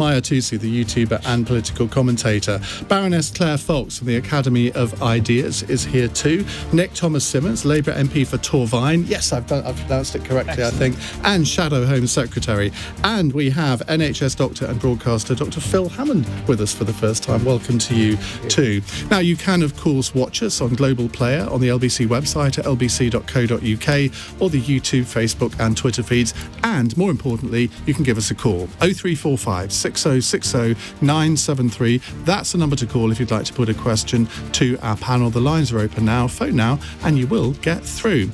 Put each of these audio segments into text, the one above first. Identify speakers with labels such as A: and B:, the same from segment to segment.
A: Mahyar Tousi, the YouTuber and political commentator. Baroness Claire Fox from the Academy of Ideas is here too. Nick Thomas-Symonds, Labour MP for Torvine. Yes, I've pronounced it correctly, excellent. I think. And Shadow Home Secretary. And we have NHS doctor and broadcaster Dr. Phil Hammond with us for the first time. Welcome to you too. Now, you can, of course, watch us on Global Player on the LBC website at lbc.co.uk or the YouTube, Facebook and Twitter feeds. And more importantly, you can give us a call. 0345 6060 973. That's the number to call if you'd like to put a question to our panel. The lines are open now. Phone now and you will get through.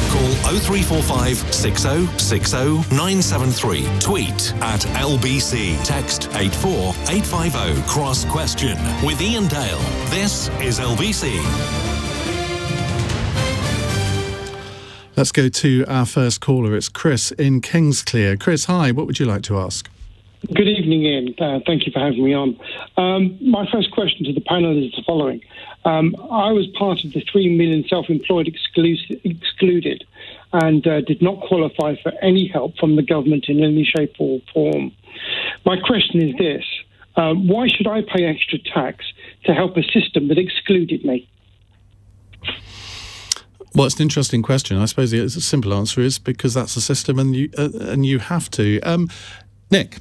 B: Call 0345 6060 973. Tweet at LBC. Text 84850. Cross question with Iain Dale. This is LBC.
A: Let's go to our first caller. It's Chris in Kingsclear. Chris, hi. What would you like to ask?
C: Good evening, Iain. Thank you for having me on. My first question to the panel is the following. I was part of the 3 million self-employed excluded and did not qualify for any help from the government in any shape or form. My question is this. Why should I pay extra tax to help a system that excluded me?
A: Well, it's an interesting question. I suppose the simple answer is because that's the system and you have to. Nick?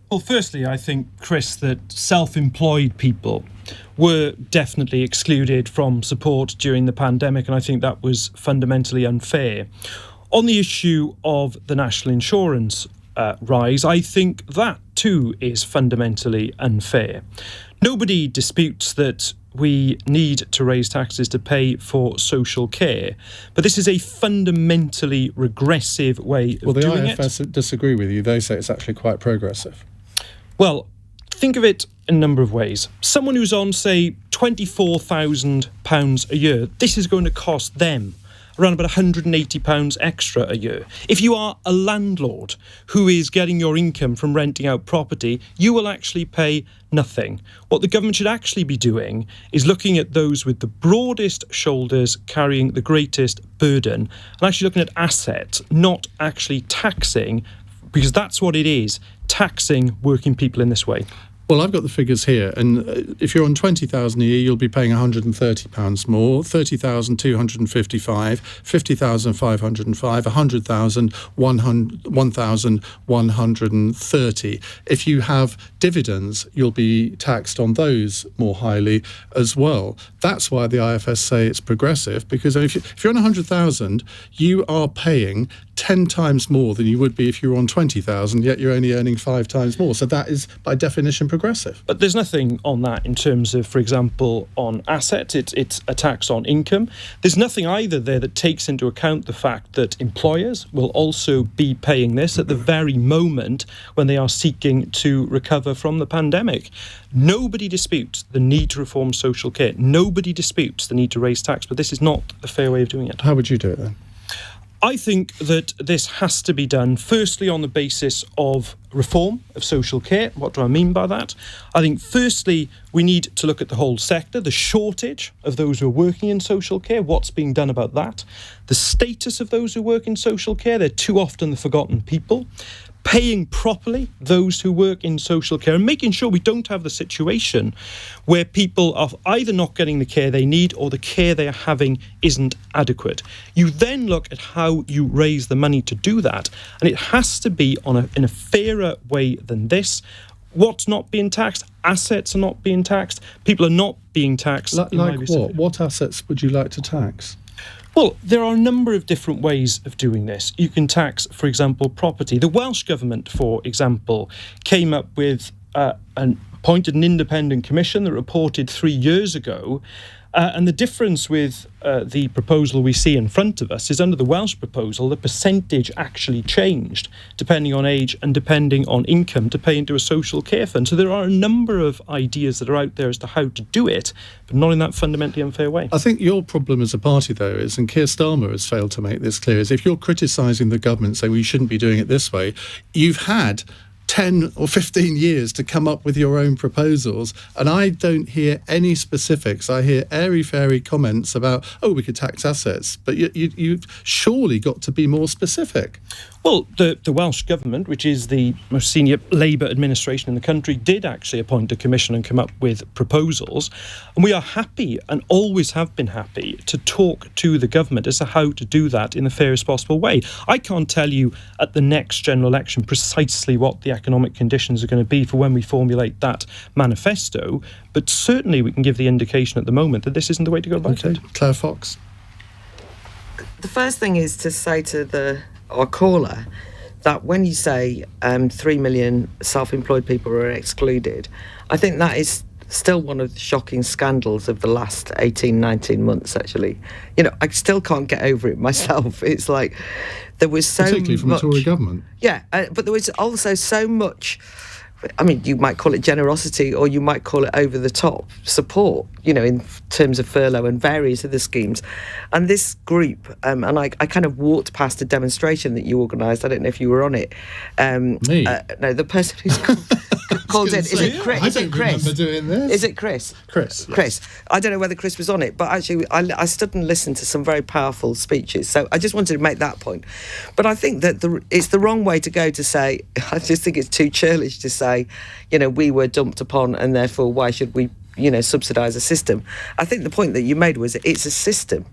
D: Well, firstly, I think, Chris, that self-employed people were definitely excluded from support during the pandemic, and I think that was fundamentally unfair. On the issue of the national insurance rise, I think that too is fundamentally unfair. Nobody disputes that we need to raise taxes to pay for social care, but this is a fundamentally regressive way of doing it.
A: Well, the IFS disagree with you. They say it's actually quite progressive.
D: Well, think of it in a number of ways. Someone who's on, say, £24,000 a year, this is going to cost them around about £180 extra a year. If you are a landlord who is getting your income from renting out property, you will actually pay nothing. What the government should actually be doing is looking at those with the broadest shoulders carrying the greatest burden and actually looking at assets, not actually taxing, because that's what it is, taxing working people in this way.
A: Well, I've got the figures here, and if you're on 20,000 a year, you'll be paying £130 more, 30,255, 50,505, 100,000, 1,130. If you have dividends, you'll be taxed on those more highly as well. That's why the IFS say it's progressive, because if you're on 100,000, you are paying 10 times more than you would be if you were on 20,000, yet you're only earning 5 times more. So that is, by definition, progressive.
D: But there's nothing on that in terms of, for example, on assets. It's a tax on income. There's nothing either there that takes into account the fact that employers will also be paying this at the very moment when they are seeking to recover from the pandemic. Nobody disputes the need to reform social care. Nobody disputes the need to raise tax, but this is not a fair way of doing it.
A: How would you do it then?
D: I think that this has to be done firstly on the basis of reform of social care. What do I mean by that? I think firstly we need to look at the whole sector, the shortage of those who are working in social care, what's being done about that, the status of those who work in social care, they're too often the forgotten people, paying properly those who work in social care and making sure we don't have the situation where people are either not getting the care they need or the care they are having isn't adequate. You then look at how you raise the money to do that, and it has to be in a fairer way than this. What's not being taxed? Assets are not being taxed. People are not being taxed.
A: Like what? What assets would you like to tax?
D: Well, there are a number of different ways of doing this. You can tax, for example, property. The Welsh Government, for example, came up with appointed an independent commission that reported 3 years ago. And the difference with the proposal we see in front of us is under the Welsh proposal, the percentage actually changed depending on age and depending on income to pay into a social care fund. So there are a number of ideas that are out there as to how to do it, but not in that fundamentally unfair way.
A: I think your problem as a party, though, is, and Keir Starmer has failed to make this clear, is if you're criticising the government, saying we shouldn't be doing it this way, you've had 10 or 15 years to come up with your own proposals, and I don't hear any specifics. I hear airy-fairy comments about, we could tax assets, but you've surely got to be more specific.
D: Well, the Welsh Government, which is the most senior Labour administration in the country, did actually appoint a commission and come up with proposals. And we are happy, and always have been happy, to talk to the government as to how to do that in the fairest possible way. I can't tell you at the next general election precisely what the economic conditions are going to be for when we formulate that manifesto, but certainly we can give the indication at the moment that this isn't the way to go about it.
A: Claire Fox.
E: The first thing is to say to our caller that when you say 3 million self-employed people are excluded, I think that is still one of the shocking scandals of the last 18, 19 months, actually. I still can't get over it myself. It's like there was so
A: particularly from
E: much,
A: the Tory government.
E: Yeah, but there was also so much, I mean, you might call it generosity or you might call it over-the-top support, in terms of furlough and various other schemes. And this group, and I kind of walked past a demonstration that you organised. I don't know if you were on it.
A: Me?
E: No, the person who's called in. Is it Chris?
A: I don't remember doing this.
E: Is it Chris?
A: Chris. Yes.
E: Chris. I don't know whether Chris was on it, but actually I stood and listened to some very powerful speeches. So I just wanted to make that point. But I think that it's the wrong way to go to say, I just think it's too churlish to say, we were dumped upon and therefore why should we, subsidise a system. I think the point that you made was it's a system.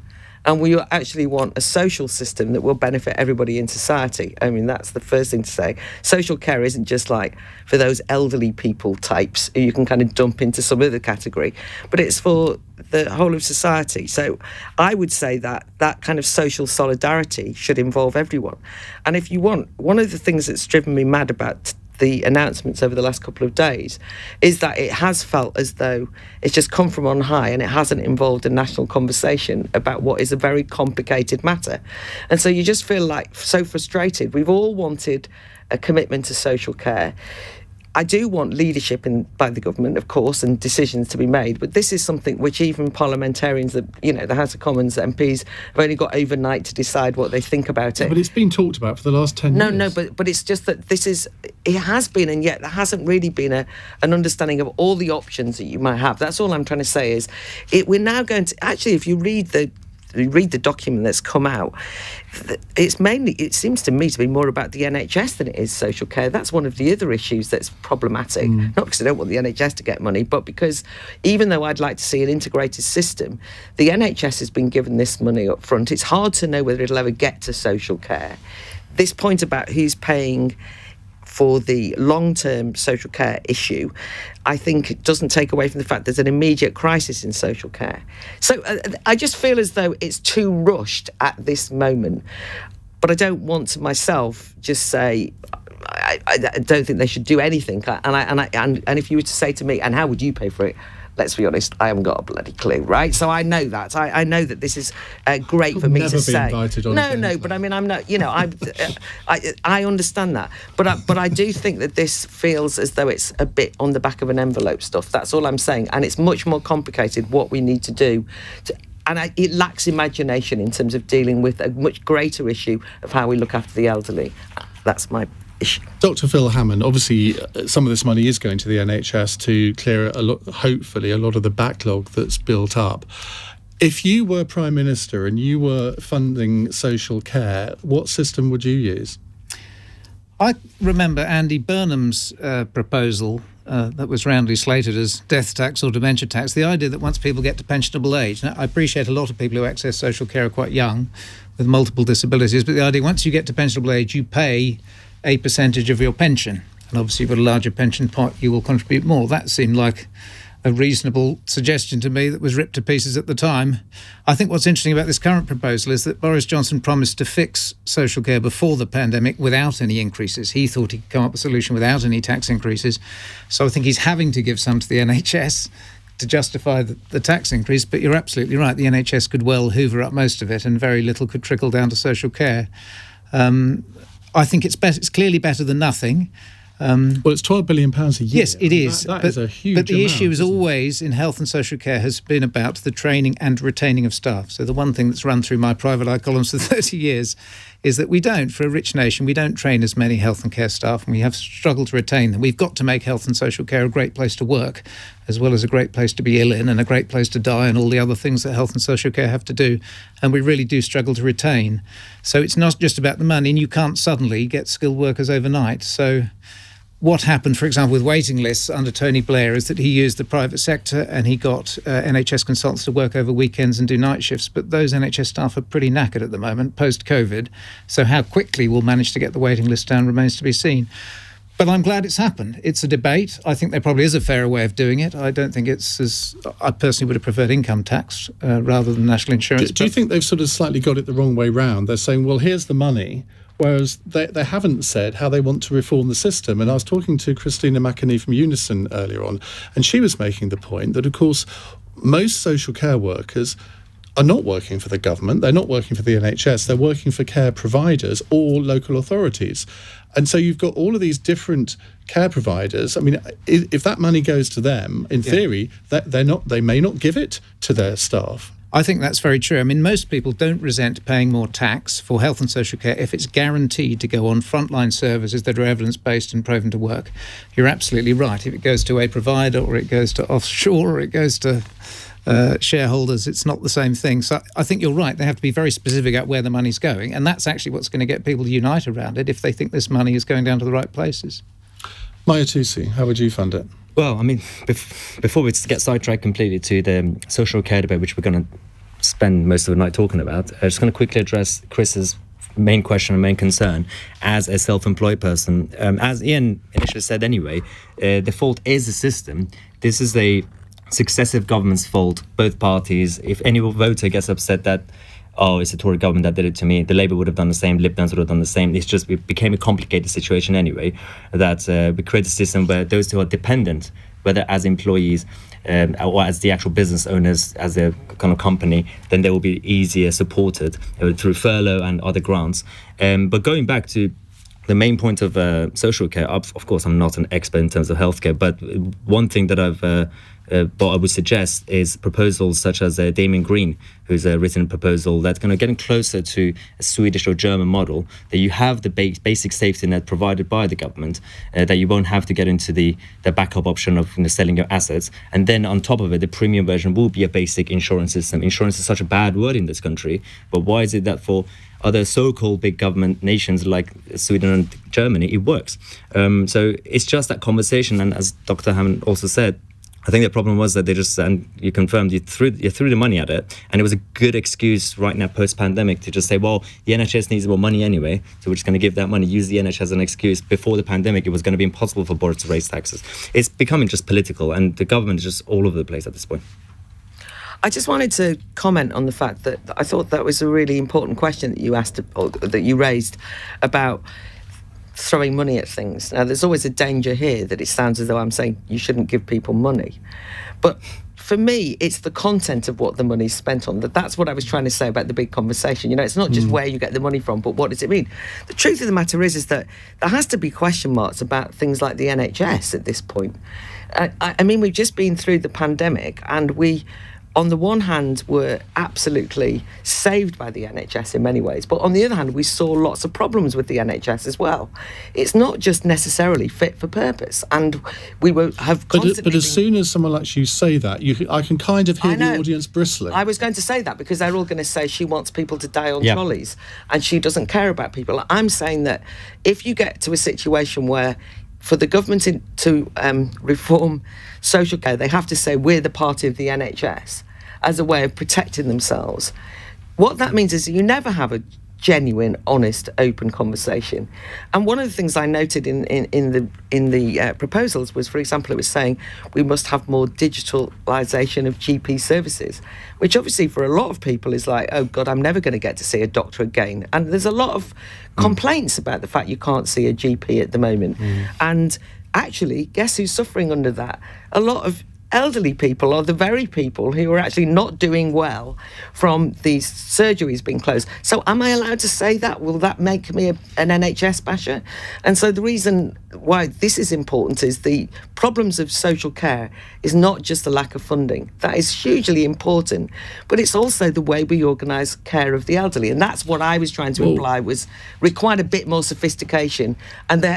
E: And we actually want a social system that will benefit everybody in society. I mean, that's the first thing to say. Social care isn't just like for those elderly people types who you can kind of dump into some other category, but it's for the whole of society. So I would say that that kind of social solidarity should involve everyone. And if you want, one of the things that's driven me mad about the announcements over the last couple of days is that it has felt as though it's just come from on high and it hasn't involved a national conversation about what is a very complicated matter. And so you just feel like so frustrated. We've all wanted a commitment to social care. I do want leadership by the government, of course, and decisions to be made. But this is something which even parliamentarians, the House of Commons MPs, have only got overnight to decide what they think about it.
A: But it's been talked about for the last 10 years.
E: No, but it's just that it has been, and yet there hasn't really been an understanding of all the options that you might have. That's all I'm trying to say is we're now going to, actually, if you read the document that's come out, it seems to me to be more about the NHS than it is social care. That's one of the other issues that's problematic. Not because I don't want the NHS to get money, but because even though I'd like to see an integrated system, the NHS has been given this money up front. It's hard to know whether it'll ever get to social care. This point about who's paying for the long-term social care issue, I think it doesn't take away from the fact there's an immediate crisis in social care. So I just feel as though it's too rushed at this moment. But I don't want to myself just say, I don't think they should do anything. And if you were to say to me, and how would you pay for it? Let's be honest, I haven't got a bloody clue, right? So I know that. I know that this is great for me to say.
A: Never been invited on
E: No, but I mean, I'm not, I understand that. But I do think that this feels as though it's a bit on the back of an envelope stuff. That's all I'm saying. And it's much more complicated what we need to do. It lacks imagination in terms of dealing with a much greater issue of how we look after the elderly. That's my issue.
A: Dr. Phil Hammond, obviously some of this money is going to the NHS to clear hopefully a lot of the backlog that's built up. If you were Prime Minister and you were funding social care, what system would you use?
F: I remember Andy Burnham's proposal that was roundly slated as death tax or dementia tax, the idea that once people get to pensionable age, now I appreciate a lot of people who access social care are quite young with multiple disabilities, but the idea once you get to pensionable age, you pay a percentage of your pension. And obviously, if you've got a larger pension pot, you will contribute more. That seemed like a reasonable suggestion to me that was ripped to pieces at the time. I think what's interesting about this current proposal is that Boris Johnson promised to fix social care before the pandemic without any increases. He thought he could come up with a solution without any tax increases. So I think he's having to give some to the NHS to justify the tax increase. But you're absolutely right. The NHS could well hoover up most of it and very little could trickle down to social care. I think it's better. It's clearly better than nothing.
A: Well, it's £12 billion a year.
F: Yes, it is.
A: That is a huge
F: But the
A: amount,
F: issue is
A: isn't it?
F: always in health and social care has been about the training and retaining of staff. So the one thing that's run through my private eye columns for 30 years is that we don't, for a rich nation, we don't train as many health and care staff, and we have struggled to retain them. We've got to make health and social care a great place to work, as well as a great place to be ill in and a great place to die and all the other things that health and social care have to do. And we really do struggle to retain. So it's not just about the money, and you can't suddenly get skilled workers overnight. So what happened, for example, with waiting lists under Tony Blair is that he used the private sector and he got NHS consultants to work over weekends and do night shifts. But those NHS staff are pretty knackered at the moment, post-COVID. So how quickly we'll manage to get the waiting list down remains to be seen. But I'm glad it's happened. It's a debate. I think there probably is a fairer way of doing it. I don't think it's as... I personally would have preferred income tax rather than national insurance.
A: Do you think they've sort of slightly got it the wrong way round? They're saying, well, here's the money, whereas they haven't said how they want to reform the system. And I was talking to Christina McAnee from Unison earlier on, and she was making the point that, of course, most social care workers are not working for the government, they're not working for the NHS, they're working for care providers or local authorities. And so you've got all of these different care providers. I mean, if that money goes to them, in theory, they may not give it to their staff.
F: I think that's very true. I mean, most people don't resent paying more tax for health and social care if it's guaranteed to go on frontline services that are evidence-based and proven to work. You're absolutely right. If it goes to a provider or it goes to offshore or it goes to shareholders, it's not the same thing. So I think you're right. They have to be very specific about where the money's going, and that's actually what's going to get people to unite around it if they think this money is going down to the right places.
A: Mahyar Tousi, how would you fund it?
G: Well, I mean, before we get sidetracked completely to the social care debate, which we're going to spend most of the night talking about, I'm just going to quickly address Chris's main question and main concern as a self-employed person. As Iain initially said anyway, the fault is the system. This is a successive government's fault, both parties. If any voter gets upset that, oh, it's the Tory government that did it to me, the Labour would have done the same, Lib Dems would have done the same. It became a complicated situation anyway, that we created a system where those who are dependent, whether as employees or as the actual business owners, as a kind of company, then they will be easier supported through furlough and other grants. But going back to the main point of social care, of course, I'm not an expert in terms of healthcare, but one thing that what I would suggest is proposals such as Damien Green, who's written a proposal that's kind of getting closer to a Swedish or German model, that you have the basic safety net provided by the government, that you won't have to get into the backup option of selling your assets. And then on top of it, the premium version will be a basic insurance system. Insurance is such a bad word in this country, but why is it that for other so-called big government nations like Sweden and Germany, it works? So it's just that conversation. And as Dr. Hammond also said, I think the problem was that they just, and you confirmed, you threw the money at it, and it was a good excuse right now post-pandemic to just say, well, the NHS needs more money anyway, so we're just going to give that money, use the NHS as an excuse. Before the pandemic, it was going to be impossible for Boris to raise taxes. It's becoming just political, and the government is just all over the place at this point.
E: I just wanted to comment on the fact that I thought that was a really important question that you asked, or that you raised, about throwing money at things. Now, there's always a danger here that it sounds as though I'm saying you shouldn't give people money. But for me, it's the content of what the money's spent on. That's what I was trying to say about the big conversation. You know, it's not just where you get the money from, but what does it mean? The truth of the matter is that there has to be question marks about things like the NHS at this point. I mean, we've just been through the pandemic, and we, on the one hand, were absolutely saved by the NHS in many ways, but on the other hand, we saw lots of problems with the NHS as well. It's not just necessarily fit for purpose, and we have constantly...
A: But as soon as someone like you say that, I can kind of hear the audience bristling.
E: I was going to say that because they're all going to say she wants people to die on trolleys, and she doesn't care about people. I'm saying that if you get to a situation where for the government to reform social care, they have to say we're the party of the NHS as a way of protecting themselves. What that means is that you never have a genuine, honest, open conversation. And one of the things I noted in the proposals was, for example, it was saying we must have more digitalisation of GP services, which obviously for a lot of people is like, oh God, I'm never going to get to see a doctor again. And there's a lot of complaints about the fact you can't see a GP at the moment. And actually, guess who's suffering under that? A lot of elderly people are the very people who are actually not doing well from these surgeries being closed. So am I allowed to say that? Will that make me an NHS basher? And so the reason why this is important is the problems of social care is not just the lack of funding. That is hugely important, but it's also the way we organise care of the elderly. And that's what I was trying to imply was required a bit more sophistication. And the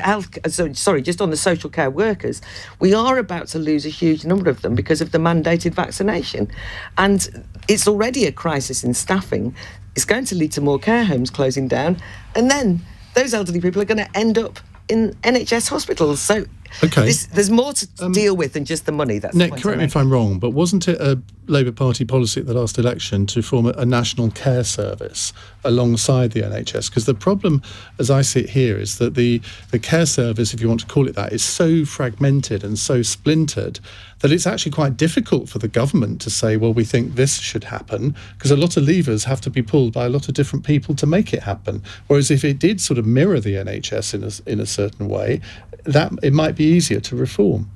E: just on the social care workers, we are about to lose a huge number of them because of the mandated vaccination. And it's already a crisis in staffing. It's going to lead to more care homes closing down. And then those elderly people are going to end up in NHS hospitals. So there's more to deal with than just the money. That's
A: Nick, correct me if I'm wrong, but wasn't it a Labour Party policy at the last election to form a national care service alongside the NHS? Because the problem, as I see it here, is that the care service, if you want to call it that, is so fragmented and so splintered that it's actually quite difficult for the government to say, well, we think this should happen, because a lot of levers have to be pulled by a lot of different people to make it happen. Whereas if it did sort of mirror the NHS in a certain way, that it might be easier to reform.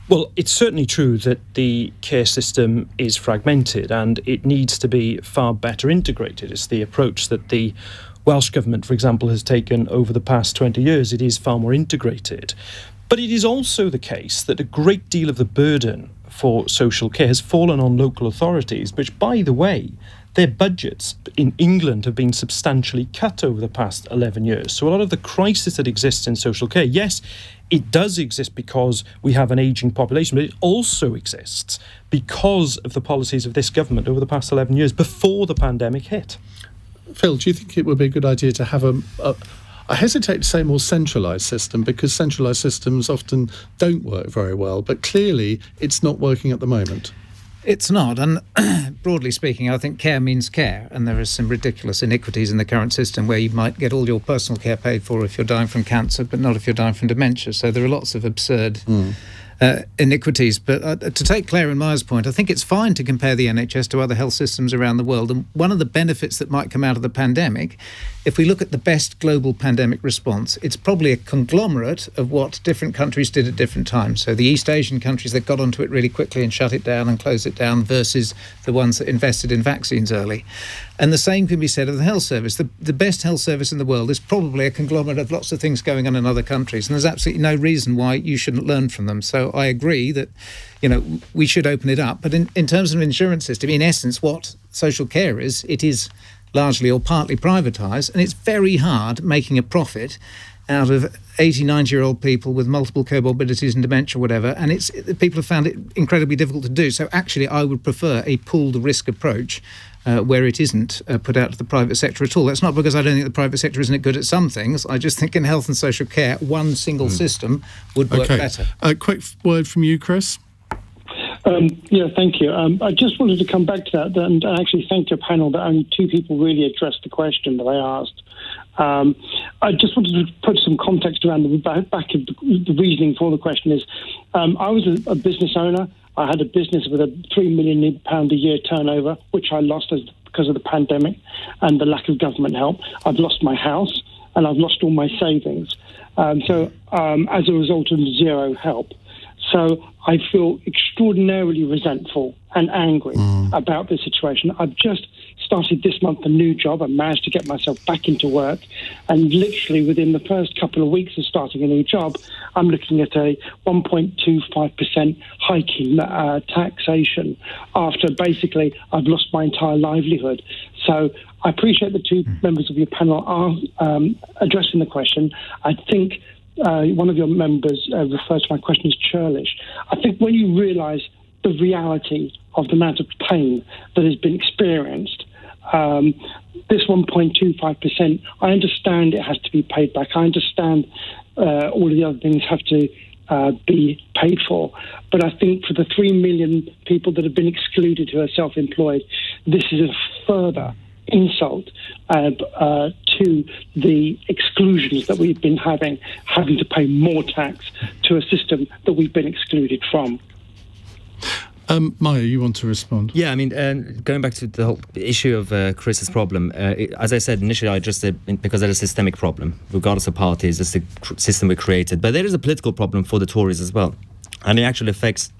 D: Well, it's certainly true that the care system is fragmented and it needs to be far better integrated. It's the approach that the Welsh Government, for example, has taken over the past 20 years. It is far more integrated. But it is also the case that a great deal of the burden for social care has fallen on local authorities, which, by the way, their budgets in England have been substantially cut over the past 11 years. So a lot of the crisis that exists in social care, yes, it does exist because we have an ageing population, but it also exists because of the policies of this government over the past 11 years before the pandemic hit.
A: Phil, do you think it would be a good idea to have I hesitate to say more centralised system, because centralised systems often don't work very well, but clearly it's not working at the moment.
F: It's not, and broadly speaking, I think care means care, and there are some ridiculous iniquities in the current system where you might get all your personal care paid for if you're dying from cancer, but not if you're dying from dementia. So there are lots of absurd iniquities. But to take Claire and Mahyar's point, I think it's fine to compare the NHS to other health systems around the world. And one of the benefits that might come out of the pandemic, if we look at the best global pandemic response, it's probably a conglomerate of what different countries did at different times. So the East Asian countries that got onto it really quickly and shut it down and closed it down versus the ones that invested in vaccines early. And the same can be said of the health service. The best health service in the world is probably a conglomerate of lots of things going on in other countries. And there's absolutely no reason why you shouldn't learn from them. So I agree that, we should open it up. But in terms of an insurance system, in essence, what social care is, it is largely or partly privatised. And it's very hard making a profit out of 80, 90-year-old people with multiple comorbidities and dementia or whatever. And people have found it incredibly difficult to do. So actually, I would prefer a pooled risk approach where it isn't put out to the private sector at all. That's not because I don't think the private sector isn't good at some things. I just think in health and social care, one single system would work better.
A: A quick word from you, Chris.
C: Thank you. I just wanted to come back to that and actually thank your panel that only two people really addressed the question that I asked. I just wanted to put some context around the back of the reasoning for the question is, I was a business owner. I had a business with a £3 million a year turnover, which I lost because of the pandemic and the lack of government help. I've lost my house and I've lost all my savings. As a result of zero help. So I feel extraordinarily resentful and angry about this situation. I've just started this month a new job. I managed to get myself back into work. And literally within the first couple of weeks of starting a new job, I'm looking at a 1.25% hike in taxation after basically I've lost my entire livelihood. So I appreciate the two members of your panel are addressing the question. I think one of your members referred to my question as churlish. I think when you realise the reality of the amount of pain that has been experienced, this 1.25%, I understand it has to be paid back. I understand all of the other things have to be paid for. But I think for the 3 million people that have been excluded who are self-employed, this is a further insult to the exclusions that we've been having to pay more tax to a system that we've been excluded from.
A: Mahyar, you want to respond?
G: Yeah, I mean, going back to the whole issue of Chris's problem, as I said initially, I just said because there's a systemic problem, regardless of parties, it's the system we created. But there is a political problem for the Tories as well. And it actually affects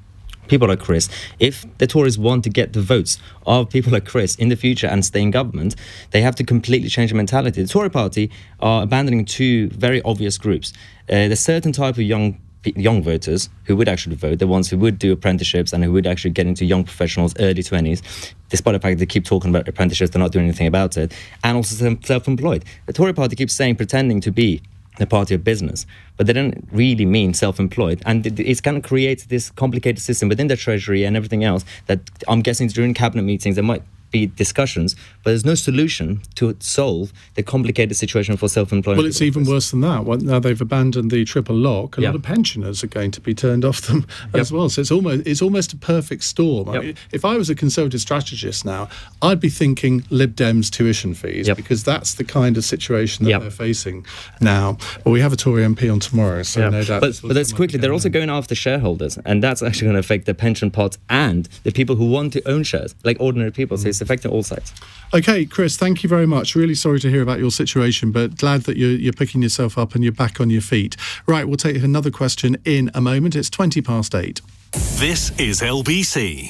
G: people like Chris, if the Tories want to get the votes of people like Chris in the future and stay in government, they have to completely change the mentality. The Tory party are abandoning two very obvious groups. There's a certain type of young voters who would actually vote, the ones who would do apprenticeships and who would actually get into young professionals early 20s, despite the fact they keep talking about apprenticeships, they're not doing anything about it, and also self-employed. The Tory party keeps pretending to be the party of business, but they don't really mean self-employed, and it's kind of creates this complicated system within the Treasury and everything else that I'm guessing during cabinet meetings there might be discussions, but there's no solution to solve the complicated situation for self-employed.
A: Well, it's even worse than that. Now they've abandoned the triple lock, a lot of pensioners are going to be turned off them as well. So it's almost a perfect storm. I mean, if I was a Conservative strategist now, I'd be thinking Lib Dems tuition fees, because that's the kind of situation that they're facing now. Well, we have a Tory MP on tomorrow, so no doubt.
G: But that's quickly, they're also going after shareholders, and that's actually going to affect the pension pots and the people who want to own shares, like ordinary people. So it's affecting all sides.
A: Okay, Chris, thank you very much. Really sorry to hear about your situation, but glad that you're picking yourself up and you're back on your feet. Right, we'll take another question in a moment. It's 8:20.
B: This is LBC.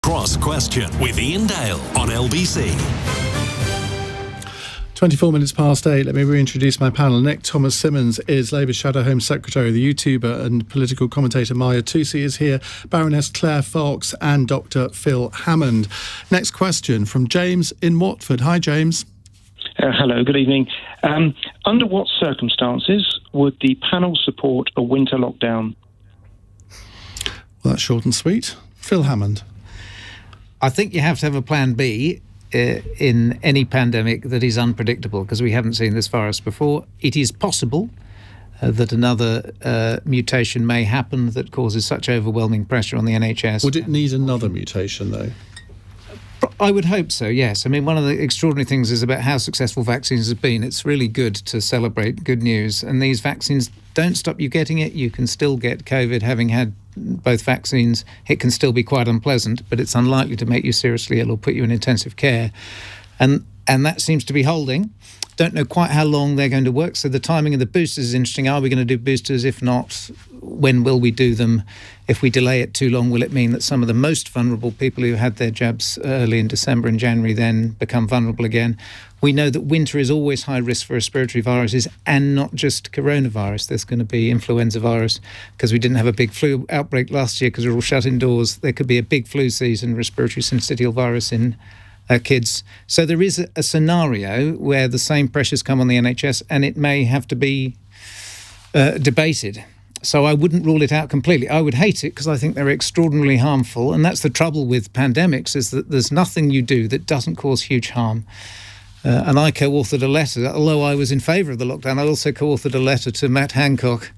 B: Cross Question with Iain Dale on LBC.
A: 8:24. Let me reintroduce my panel. Nick Thomas-Symonds is Labour's Shadow Home Secretary. The YouTuber and political commentator Mahyar Tousi is here. Baroness Claire Fox and Dr. Phil Hammond. Next question from James in Watford. Hi, James.
H: Hello, good evening. Under what circumstances would the panel support a winter lockdown?
A: Well, that's short and sweet. Phil Hammond.
F: I think you have to have a plan B in any pandemic that is unpredictable, because we haven't seen this virus before. It is possible that another mutation may happen that causes such overwhelming pressure on the NHS.
A: Would it need another mutation, though?
F: I would hope so, yes. I mean, one of the extraordinary things is about how successful vaccines have been. It's really good to celebrate good news. And these vaccines don't stop you getting it. You can still get COVID having had both vaccines. It can still be quite unpleasant, but it's unlikely to make you seriously ill or put you in intensive care. And that seems to be holding. Don't know quite how long they're going to work. So the timing of the boosters is interesting. Are we going to do boosters? If not, when will we do them? If we delay it too long, will it mean that some of the most vulnerable people who had their jabs early in December and January then become vulnerable again? We know that winter is always high risk for respiratory viruses, and not just coronavirus. There's going to be influenza virus, because we didn't have a big flu outbreak last year because we were all shut indoors. There could be a big flu season, respiratory syncytial virus in kids. So there is a scenario where the same pressures come on the NHS, and it may have to be debated. So I wouldn't rule it out completely. I would hate it because I think they're extraordinarily harmful, and that's the trouble with pandemics, is that there's nothing you do that doesn't cause huge harm. And I co-authored a letter, although I was in favour of the lockdown, I also co-authored a letter to Matt Hancock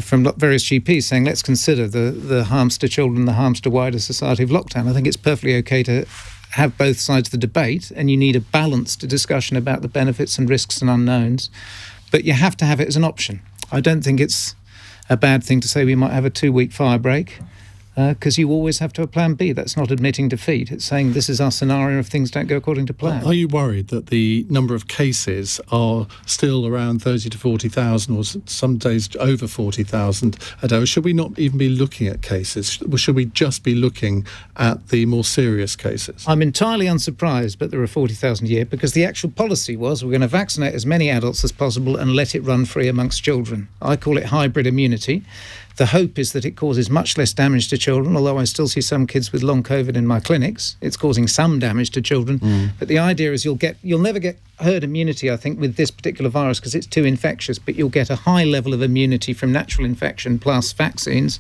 F: from various GPs saying, let's consider the harms to children, the harms to wider society of lockdown. I think it's perfectly okay to have both sides of the debate, and you need a balanced discussion about the benefits and risks and unknowns, but you have to have it as an option. I don't think it's a bad thing to say we might have a 2-week fire break, because you always have to have a plan B. That's not admitting defeat. It's saying this is our scenario if things don't go according to plan.
A: Are you worried that the number of cases are still around 30 to 40,000, or some days over 40,000 a day? Or should we not even be looking at cases? Or should we just be looking at the more serious cases?
F: I'm entirely unsurprised, but there are 40,000 a year, because the actual policy was we're going to vaccinate as many adults as possible and let it run free amongst children. I call it hybrid immunity. The hope is that it causes much less damage to children, although I still see some kids with long COVID in my clinics. It's causing some damage to children. But the idea is you'll never get herd immunity, I think, with this particular virus because it's too infectious, but you'll get a high level of immunity from natural infection plus vaccines.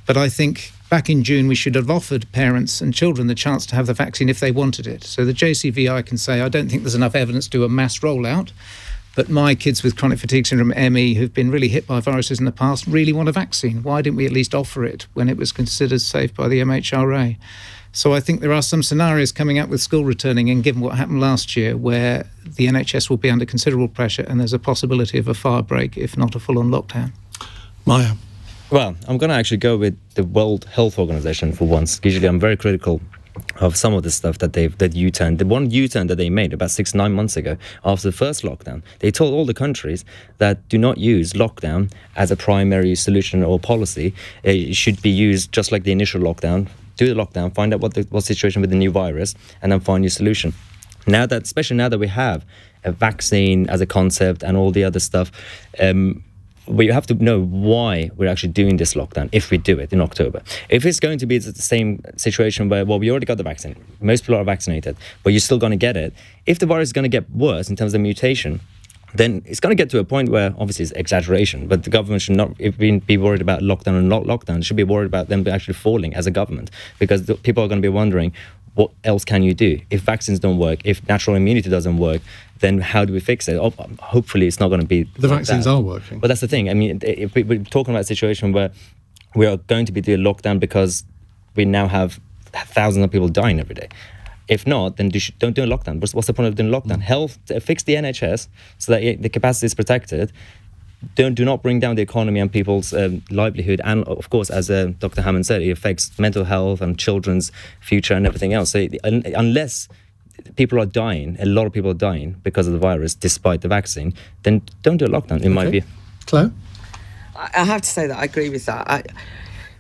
F: But I think back in June we should have offered parents and children the chance to have the vaccine if they wanted it. So the JCVI can say, I don't think there's enough evidence to do a mass rollout, but my kids with chronic fatigue syndrome, ME, who've been really hit by viruses in the past, really want a vaccine. Why didn't we at least offer it when it was considered safe by the MHRA? So I think there are some scenarios coming up with school returning, and given what happened last year, where the NHS will be under considerable pressure and there's a possibility of a fire break, if not a full-on lockdown.
A: Mahyar.
G: Well, I'm going to actually go with the World Health Organization for once. Usually I'm very critical of some of the stuff that U-turn. The one U-turn that they made about 6-9 months ago after the first lockdown, they told all the countries that do not use lockdown as a primary solution or policy. It should be used just like the initial lockdown. Do the lockdown, find out what situation with the new virus, and then find your solution. Now that, especially now that we have a vaccine as a concept and all the other stuff, we have to know why we're actually doing this lockdown if we do it in October. If it's going to be the same situation where, well, we already got the vaccine, most people are vaccinated, but you're still going to get it. If the virus is going to get worse in terms of mutation, then it's going to get to a point where, obviously it's exaggeration, but the government should not be worried about lockdown and not lockdown. It should be worried about them actually falling as a government, because people are going to be wondering, what else can you do? If vaccines don't work, if natural immunity doesn't work, then how do we fix it? Hopefully it's not going to be
A: the vaccines are working.
G: But that's the thing. I mean, if we're talking about a situation where we are going to be doing lockdown because we now have thousands of people dying every day. If not, then don't do a lockdown. What's the point of doing lockdown? Fix the NHS so that the capacity is protected. Do not bring down the economy and people's livelihood. And of course, as Dr. Hammond said, it affects mental health and children's future and everything else. So unless people are dying, a lot of people are dying because of the virus, despite the vaccine, then don't do a lockdown, in my view.
A: Claire?
E: I have to say that I agree with that.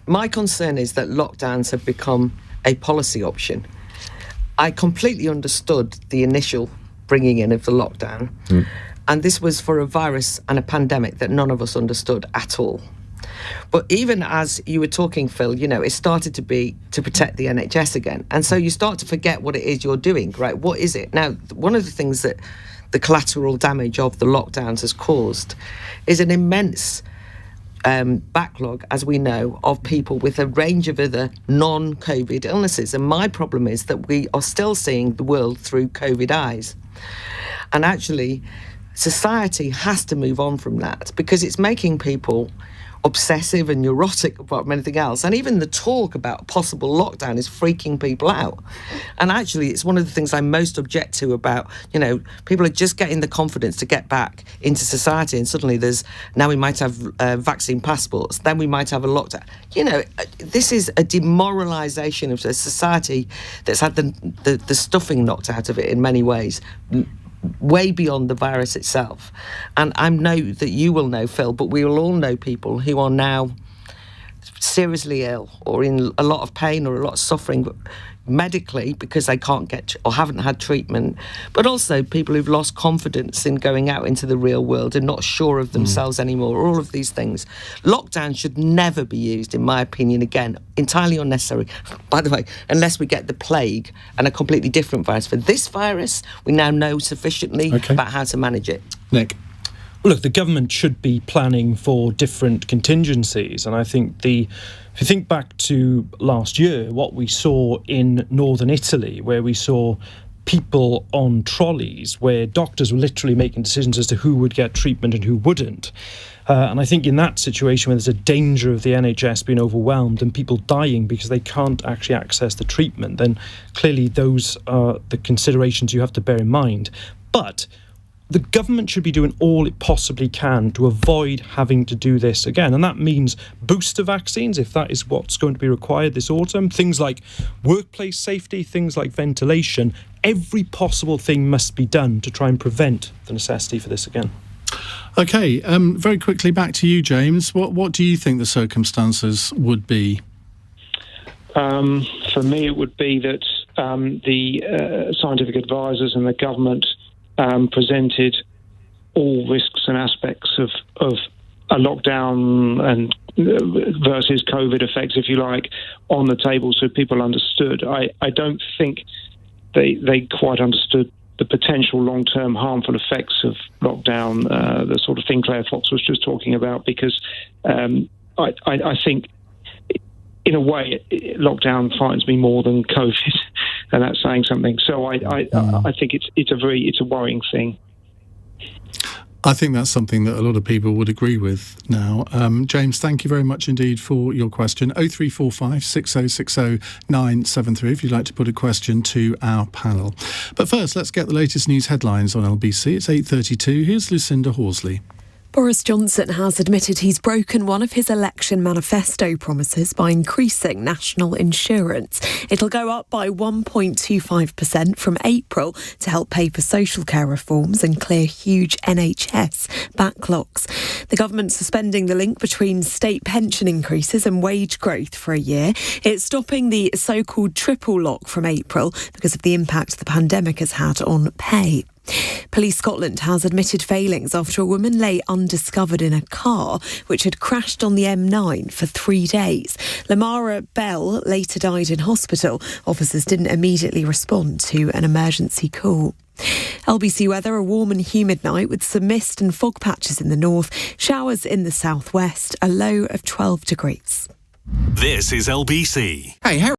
E: My concern is that lockdowns have become a policy option. I completely understood the initial bringing in of the lockdown. And this was for a virus and a pandemic that none of us understood at all. But even as you were talking, Phil, it started to be to protect the NHS again. And so you start to forget what it is you're doing, right? What is it? Now, one of the things that the collateral damage of the lockdowns has caused is an immense backlog, as we know, of people with a range of other non-COVID illnesses. And my problem is that we are still seeing the world through COVID eyes. And actually, society has to move on from that, because it's making people obsessive and neurotic about anything else. And even the talk about possible lockdown is freaking people out. And actually, it's one of the things I most object to about, people are just getting the confidence to get back into society, and suddenly now we might have vaccine passports, then we might have a lockdown. This is a demoralisation of a society that's had the stuffing knocked out of it in many ways, way beyond the virus itself. And I know that you will know, Phil, but we will all know people who are now seriously ill or in a lot of pain or a lot of suffering medically because they can't get or haven't had treatment, but also people who've lost confidence in going out into the real world and not sure of themselves anymore. All of these things. Lockdown should never be used, in my opinion, again, entirely unnecessary. By the way, unless we get the plague and a completely different virus. For this virus, we now know sufficiently about how to manage it.
A: Nick?
D: Well, look, the government should be planning for different contingencies, and I think if you think back to last year, what we saw in northern Italy, where we saw people on trolleys, where doctors were literally making decisions as to who would get treatment and who wouldn't. And I think in that situation where there's a danger of the NHS being overwhelmed and people dying because they can't actually access the treatment, then clearly those are the considerations you have to bear in mind. But the government should be doing all it possibly can to avoid having to do this again. And that means booster vaccines, if that is what's going to be required this autumn, things like workplace safety, things like ventilation. Every possible thing must be done to try and prevent the necessity for this again.
A: OK, very quickly back to you, James. What do you think the circumstances would be?
H: For me, it would be that the scientific advisors and the government presented all risks and aspects of a lockdown and versus COVID effects, if you like, on the table so people understood. I don't think they quite understood the potential long-term harmful effects of lockdown, the sort of thing Claire Fox was just talking about, because I think in a way lockdown frightens me more than COVID. And that's saying something. So I think it's a worrying thing.
A: I think that's something that a lot of people would agree with now. James, thank you very much indeed for your question. 0345 6060 973 if you'd like to put a question to our panel. But first, let's get the latest news headlines on LBC. It's 8:32. Here's Lucinda Horsley.
I: Boris Johnson has admitted he's broken one of his election manifesto promises by increasing national insurance. It'll go up by 1.25% from April to help pay for social care reforms and clear huge NHS backlogs. The government's suspending the link between state pension increases and wage growth for a year. It's stopping the so-called triple lock from April because of the impact the pandemic has had on pay. Police Scotland has admitted failings after a woman lay undiscovered in a car which had crashed on the M9 for 3 days. Lamara Bell later died in hospital. Officers didn't immediately respond to an emergency call. LBC weather, a warm and humid night with some mist and fog patches in the north, showers in the southwest, a low of 12 degrees.
B: This is LBC.
J: Hey, Harry.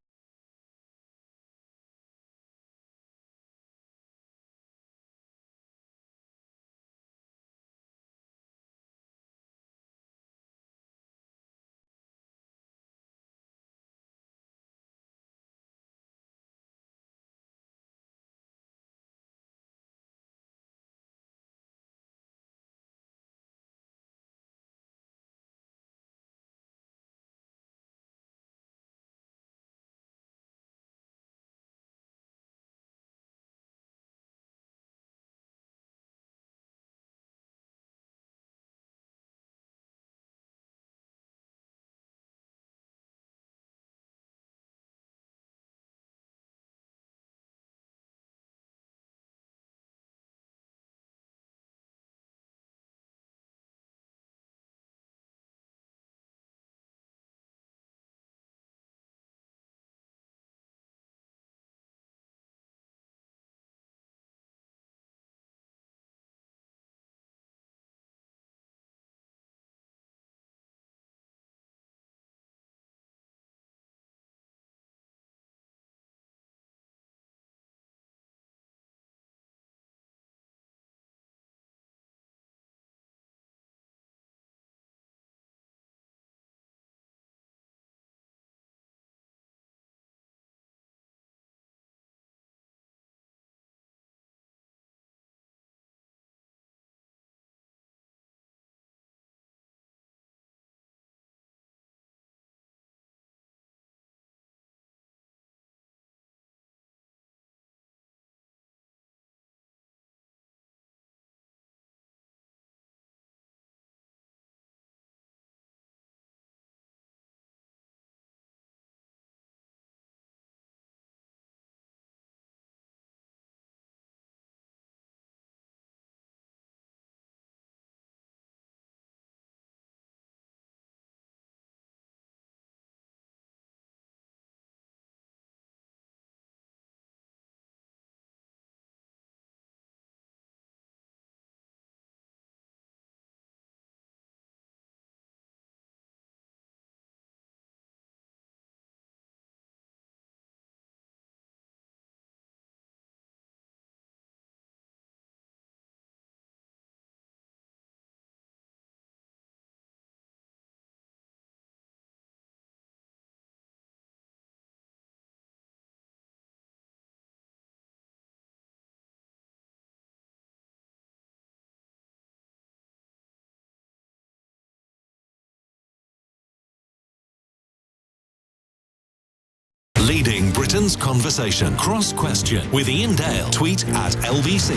B: Leading Britain's conversation. Cross Question with Iain Dale. Tweet at LBC.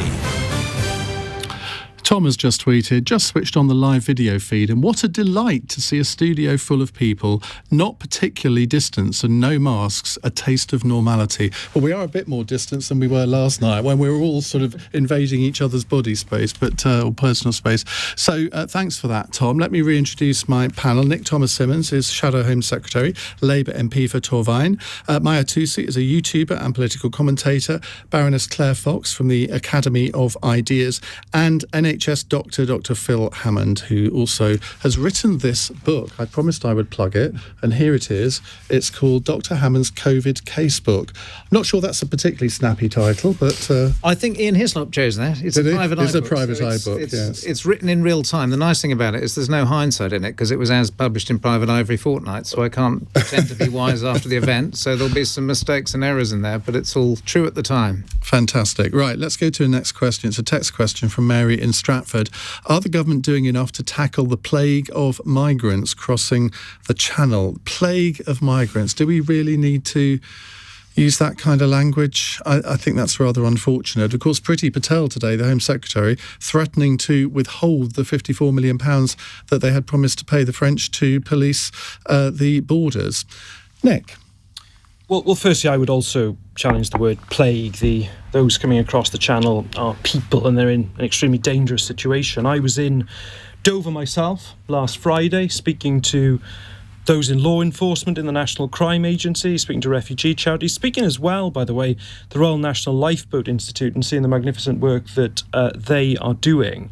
A: Tom has just tweeted, just switched on the live video feed, and what a delight to see a studio full of people, not particularly distanced and no masks, a taste of normality. Well, we are a bit more distanced than we were last night when we were all sort of invading each other's body space, or personal space. So thanks for that, Tom. Let me reintroduce my panel. Nick Thomas-Symonds is Shadow Home Secretary, Labour MP for Torvine. Mahyar Tousi is a YouTuber and political commentator. Baroness Claire Fox from the Academy of Ideas, and NHS doctor, Dr. Phil Hammond, who also has written this book. I promised I would plug it, and here it is. It's called Dr. Hammond's COVID Casebook. I'm not sure that's a particularly snappy title, but...
F: I think Ian Hislop chose that. It's a private iBook.
A: It's a private iBook, yes.
F: It's written in real time. The nice thing about it is there's no hindsight in it, because it was as published in Private Eye every fortnight, so I can't pretend to be wise after the event, so there'll be some mistakes and errors in there, but it's all true at the time.
A: Fantastic. Right, let's go to the next question. It's a text question from Mary in Stratford. Are the government doing enough to tackle the plague of migrants crossing the Channel? Plague of migrants. Do we really need to use that kind of language? I think that's rather unfortunate. Of course, Priti Patel today, the Home Secretary, threatening to withhold the £54 million that they had promised to pay the French to police the borders. Nick?
D: Well, firstly, I would also challenge the word plague. Those coming across the Channel are people, and they're in an extremely dangerous situation. I was in Dover myself last Friday, speaking to those in law enforcement in the National Crime Agency, speaking to refugee charities, speaking as well, by the way, the Royal National Lifeboat Institute, and seeing the magnificent work that they are doing.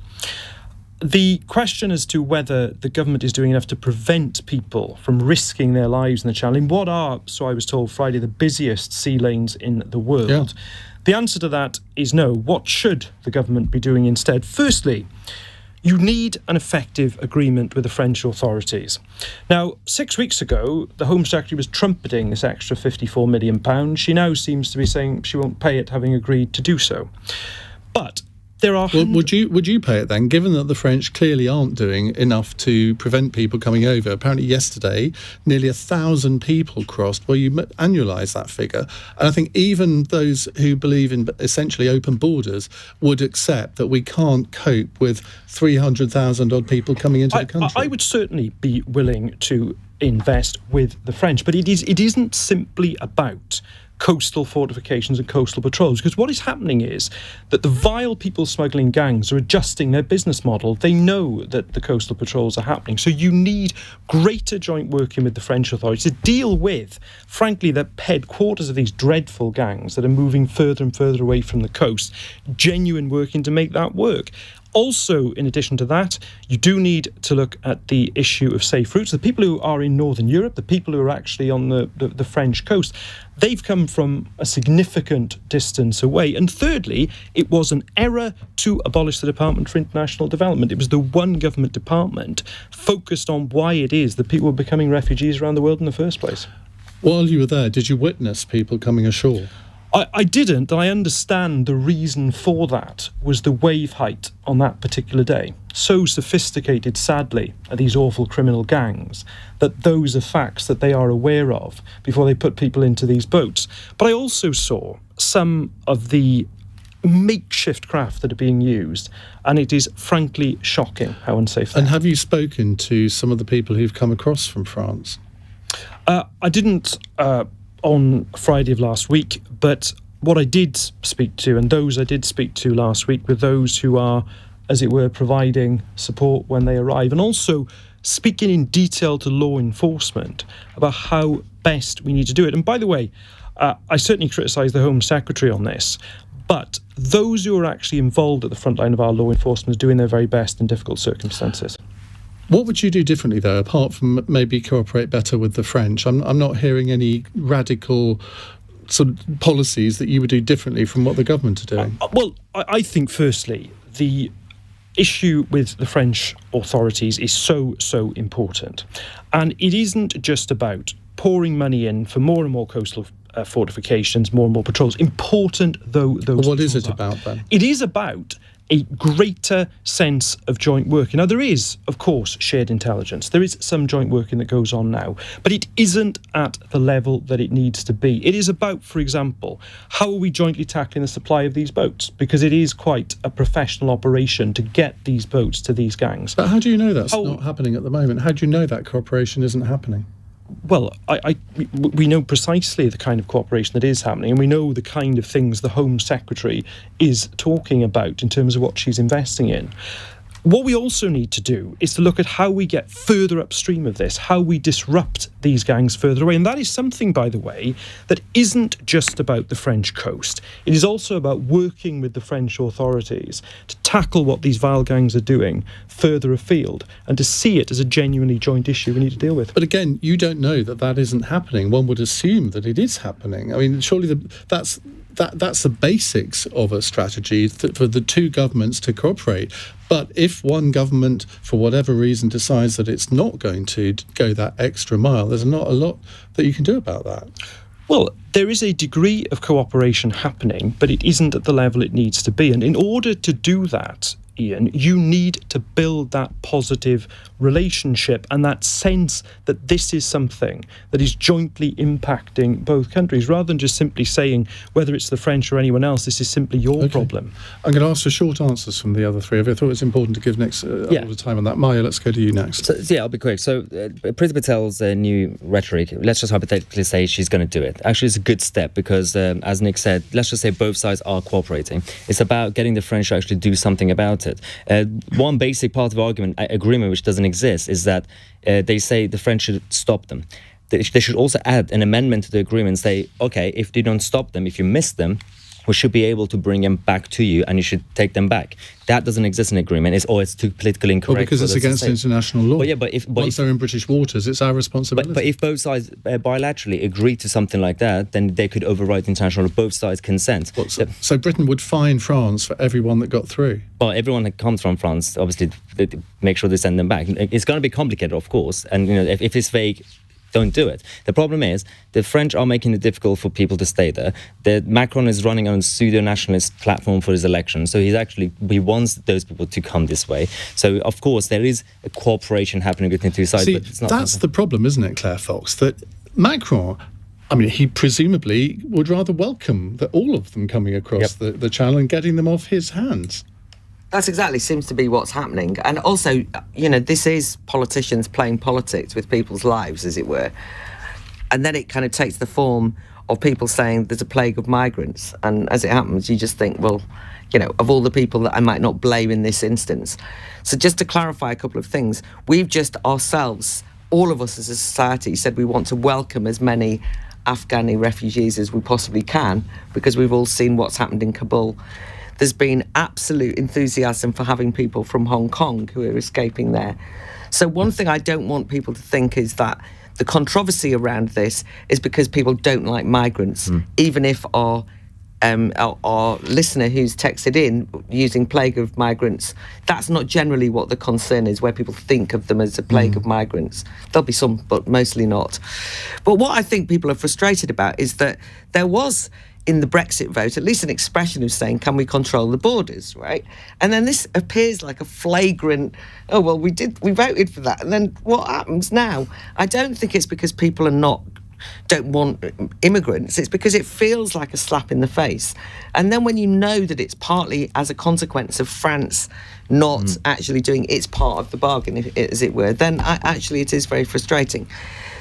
D: The question as to whether the government is doing enough to prevent people from risking their lives in the Channel, in what are, so I was told Friday, the busiest sea lanes in the world. Yeah. The answer to that is no. What should the government be doing instead? Firstly, you need an effective agreement with the French authorities. Now, 6 weeks ago, the Home Secretary was trumpeting this extra £54 million. She now seems to be saying she won't pay it, having agreed to do so. But there are...
A: Well, would you pay it then, given that the French clearly aren't doing enough to prevent people coming over? Apparently yesterday, nearly 1,000 people crossed. Well, you annualise that figure. And I think even those who believe in essentially open borders would accept that we can't cope with 300,000 odd people coming into the country.
D: I would certainly be willing to invest with the French, but it isn't simply about coastal fortifications and coastal patrols, because what is happening is that the vile people smuggling gangs are adjusting their business model. They know that the coastal patrols are happening, so you need greater joint working with the French authorities to deal with, frankly, the headquarters of these dreadful gangs that are moving further and further away from the coast. Genuine working to make that work. Also, in addition to that, you do need to look at the issue of safe routes. The people who are in Northern Europe, the people who are actually on the French coast, they've come from a significant distance away. And thirdly, it was an error to abolish the Department for International Development. It was the one government department focused on why it is that people were becoming refugees around the world in the first place.
A: While you were there, did you witness people coming ashore?
D: I didn't. I understand the reason for that was the wave height on that particular day. So sophisticated, sadly, are these awful criminal gangs that those are facts that they are aware of before they put people into these boats. But I also saw some of the makeshift craft that are being used, and it is frankly shocking how unsafe they are.
A: And have you spoken to some of the people who've come across from France?
D: I didn't on Friday of last week, but what I did speak to, and those I did speak to last week, were those who are, as it were, providing support when they arrive, and also speaking in detail to law enforcement about how best we need to do it. And by the way, I certainly criticise the Home Secretary on this, but those who are actually involved at the front line of our law enforcement are doing their very best in difficult circumstances.
A: What would you do differently, though, apart from maybe cooperate better with the French? I'm not hearing any radical sort of policies that you would do differently from what the government are doing.
D: Well, I think, firstly, the issue with the French authorities is so important. And it isn't just about pouring money in for more and more coastal fortifications, more and more patrols. Important though those
A: What is it
D: are.
A: about, then?
D: It is about a greater sense of joint working. Now, there is, of course, shared intelligence. There is some joint working that goes on now, but it isn't at the level that it needs to be. It is about, for example, how are we jointly tackling the supply of these boats? Because it is quite a professional operation to get these boats to these gangs.
A: But how do you know that's not happening at the moment? How do you know that cooperation isn't happening?
D: Well, we know precisely the kind of cooperation that is happening, and we know the kind of things the Home Secretary is talking about in terms of what she's investing in. What we also need to do is to look at how we get further upstream of this, how we disrupt these gangs further away. And that is something, by the way, that isn't just about the French coast. It is also about working with the French authorities to tackle what these vile gangs are doing further afield and to see it as a genuinely joint issue we need to deal with.
A: But again, you don't know that isn't happening. One would assume that it is happening. I mean, surely that's the basics of a strategy for the two governments to cooperate. But if one government, for whatever reason, decides that it's not going to go that extra mile, there's not a lot that you can do about that.
D: Well, there is a degree of cooperation happening, but it isn't at the level it needs to be. And in order to do that, Iain, you need to build that positive relationship and that sense that this is something that is jointly impacting both countries, rather than just simply saying, whether it's the French or anyone else, this is simply your problem.
A: I'm going to ask for short answers from the other three of you. I thought it was important to give next all the time on that. Mahyar, let's go to you next.
G: So, I'll be quick. So, Priti Patel's new rhetoric, let's just hypothetically say she's going to do it. Actually, it's a good step because, as Nick said, let's just say both sides are cooperating. It's about getting the French to actually do something about it. One basic part of the agreement which doesn't exist is that they say the French should stop them. They should also add an amendment to the agreement and say, okay, if they don't stop them, if you miss them, we should be able to bring them back to you and you should take them back. That doesn't exist in the agreement. It's too politically incorrect.
A: Well, because it's against international law.
G: But
A: once they're in British waters, it's our responsibility.
G: But if both sides bilaterally agree to something like that, then they could override international law. Both sides consent.
A: So Britain would fine France for everyone that got through?
G: Well, everyone that comes from France, obviously, they make sure they send them back. It's going to be complicated, of course. And if it's vague, don't do it. The problem is the French are making it difficult for people to stay there. Macron is running on a pseudo-nationalist platform for his election, so he wants those people to come this way. So of course there is a cooperation happening between two sides.
A: See,
G: but it's not
A: that's the problem, isn't it, Claire Fox? That Macron, I mean, he presumably would rather welcome all of them coming across the channel and getting them off his hands.
E: That's exactly seems to be what's happening. And also, this is politicians playing politics with people's lives, as it were. And then it kind of takes the form of people saying there's a plague of migrants. And as it happens, you just think, well, of all the people that I might not blame in this instance. So just to clarify a couple of things, we've just ourselves, all of us as a society, said we want to welcome as many Afghani refugees as we possibly can, because we've all seen what's happened in Kabul. There's been absolute enthusiasm for having people from Hong Kong who are escaping there. So one thing I don't want people to think is that the controversy around this is because people don't like migrants, even if our listener who's texted in using plague of migrants, that's not generally what the concern is, where people think of them as a plague of migrants. There'll be some, but mostly not. But what I think people are frustrated about is that there was, in the Brexit vote, at least an expression of saying, can we control the borders, right? And then this appears like a flagrant, oh, well, we voted for that. And then what happens now? I don't think it's because people don't want immigrants. It's because it feels like a slap in the face. And then when you know that it's partly as a consequence of France not actually doing its part of the bargain, as it were, then actually it is very frustrating.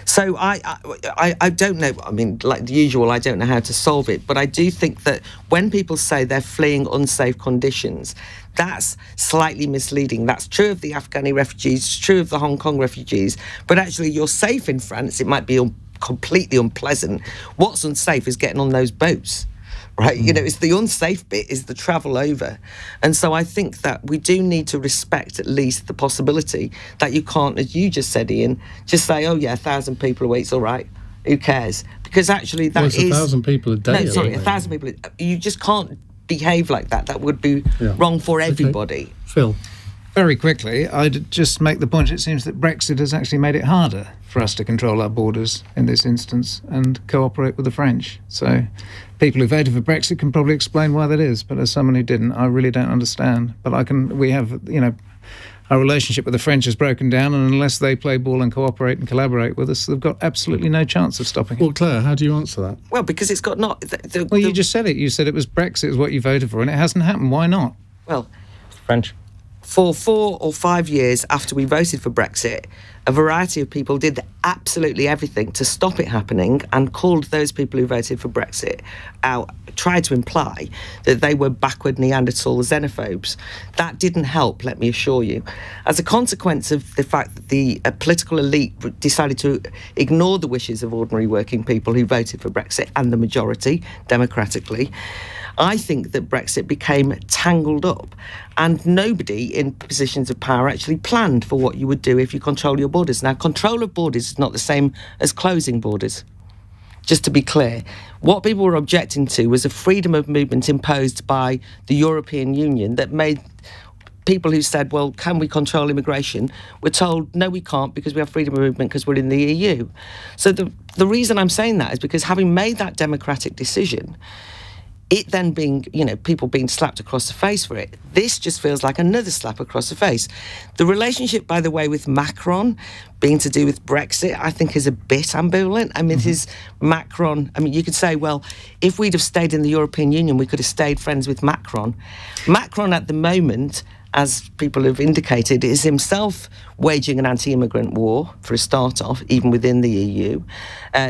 E: So I don't know, I mean, like the usual, I don't know how to solve it, but I do think that when people say they're fleeing unsafe conditions, that's slightly misleading. That's true of the Afghani refugees, it's true of the Hong Kong refugees, but actually you're safe in France. It might be completely unpleasant. What's unsafe is getting on those boats. Right, it's the unsafe bit is the travel over. And so I think that we do need to respect at least the possibility that you can't, as you just said, Iain, just say, oh yeah, 1,000 people a week, it's all right, who cares? Because actually that
A: it's 1,000 people a day.
E: No, sorry, 1,000 people. You just can't behave like that. That would be wrong for everybody.
A: Okay. Phil?
F: Very quickly, I'd just make the point, it seems that Brexit has actually made it harder for us to control our borders in this instance and cooperate with the French. So people who voted for Brexit can probably explain why that is, but as someone who didn't, I really don't understand. But we have, our relationship with the French has broken down, and unless they play ball and cooperate and collaborate with us, they've got absolutely no chance of stopping it.
A: Well, Claire, how do you answer that?
E: Well, because it's got not...
F: You just said it. You said it was Brexit is what you voted for, and it hasn't happened. Why not?
E: Well,
G: French.
E: for 4 or 5 years after we voted for Brexit, a variety of people did absolutely everything to stop it happening and called those people who voted for Brexit out, tried to imply that they were backward Neanderthal xenophobes. That didn't help, let me assure you. As a consequence of the fact that the political elite decided to ignore the wishes of ordinary working people who voted for Brexit and the majority, democratically, I think that Brexit became tangled up, and nobody in positions of power actually planned for what you would do if you control your borders. Now, control of borders is not the same as closing borders. Just to be clear, what people were objecting to was a freedom of movement imposed by the European Union that made people who said, well, can we control immigration, were told, no, we can't because we have freedom of movement because we're in the EU. So the reason I'm saying that is because having made that democratic decision, it then being, people being slapped across the face for it, this just feels like another slap across the face. The relationship, by the way, with Macron being to do with Brexit, I think is a bit ambivalent. I mean, you could say, well, if we'd have stayed in the European Union, we could have stayed friends with Macron. Macron at the moment, as people have indicated, is himself waging an anti-immigrant war, for a start-off, even within the EU.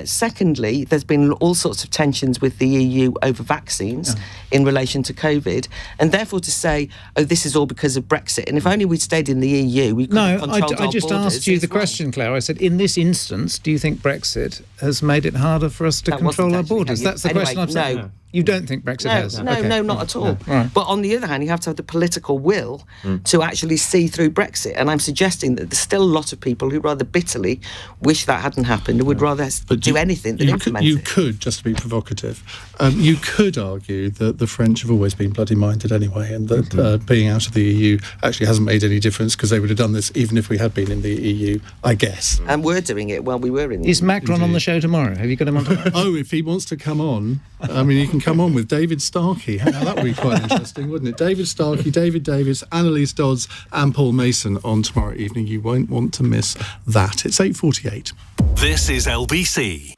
E: Secondly, there's been all sorts of tensions with the EU over vaccines in relation to COVID, and therefore to say, oh, this is all because of Brexit, and if only we'd stayed in the EU, we could have controlled our borders.
F: I just asked you the question, Claire. I said, in this instance, do you think Brexit has made it harder for us to control our borders? That's the question I'm saying.
E: No.
F: You don't think Brexit has?
E: No, not at all. Right. But on the other hand, you have to have the political will to actually see through Brexit. And I'm suggesting that there's still a lot of people who rather bitterly wish that hadn't happened and would rather do anything than implement it.
A: You could, just to be provocative, you could argue that the French have always been bloody minded anyway, and that being out of the EU actually hasn't made any difference because they would have done this even if we had been in the EU, I guess.
E: And we're doing it while we were in the EU.
F: Is Macron on the show tomorrow? Have you got him on tomorrow?
A: Oh, if he wants to come on, I mean, he can come on with David Starkey. Now, that would be quite interesting, wouldn't it? David Starkey, David Davis, Annalise Dodds and Paul Mason on tomorrow evening. You won't want to miss that. It's 8:48.
B: This is LBC.